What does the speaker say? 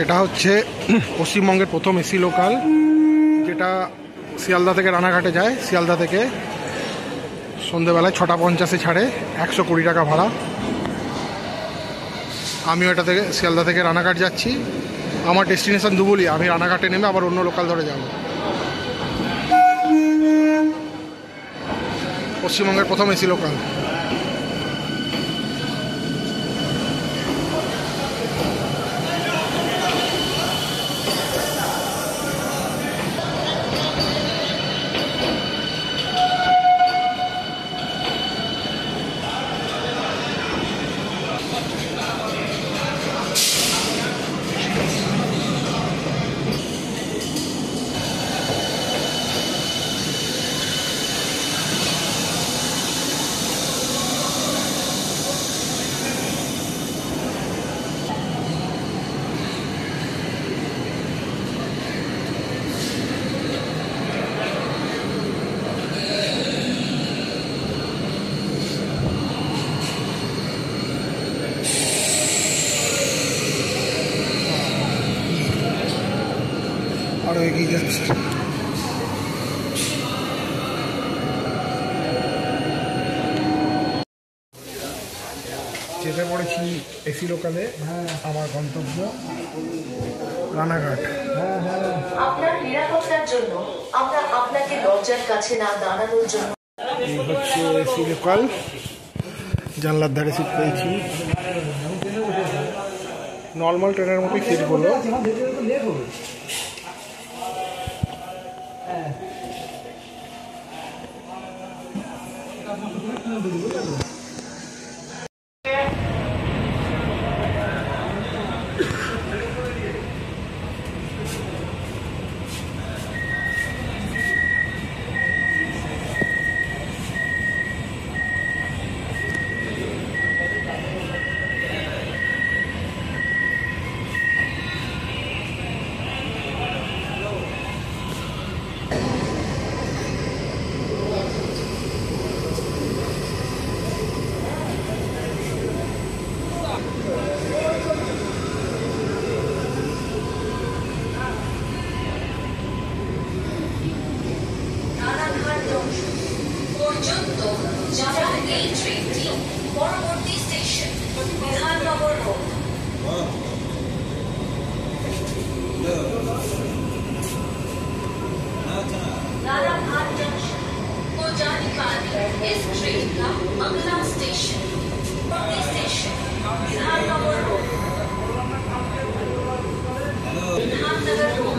এটা হচ্ছে পশ্চিমবঙ্গের প্রথম এসি লোকাল, যেটা শিয়ালদা থেকে রানাঘাটে যায়। শিয়ালদা থেকে সন্ধেবেলায় 6টা 50-এ ছাড়ে, 120 টাকা ভাড়া। আমিও এটা থেকে শিয়ালদা থেকে রানাঘাট যাচ্ছি। আমার ডেস্টিনেশন ধুবুলি, আমি রানাঘাটে নেমে আবার অন্য লোকাল ধরে যাব। পশ্চিমবঙ্গের প্রথম এসি লোকাল। আরও এগিয়ে যাচ্ছে। চেপে পড়েছি এসি লোকালে। আমার গন্তব্য রানাঘাট। আপনার নিরাপত্তার জন্য আমরা আপনাকে দরজার কাছে না দাঁড়ানোর জন্য। এই হচ্ছে এসি লোকাল, জানলার ধারে সিট পেয়েছি। নর্মাল ট্রেনের মতোই সিটগুলো। পর্যন্ত যারা এই ট্রেনটি পরবর্তী station Bidhannagar road. Ranaghat junction को जाने वाली इस ट्रेन का अगला station Bidhannagar road. Bidhannagar road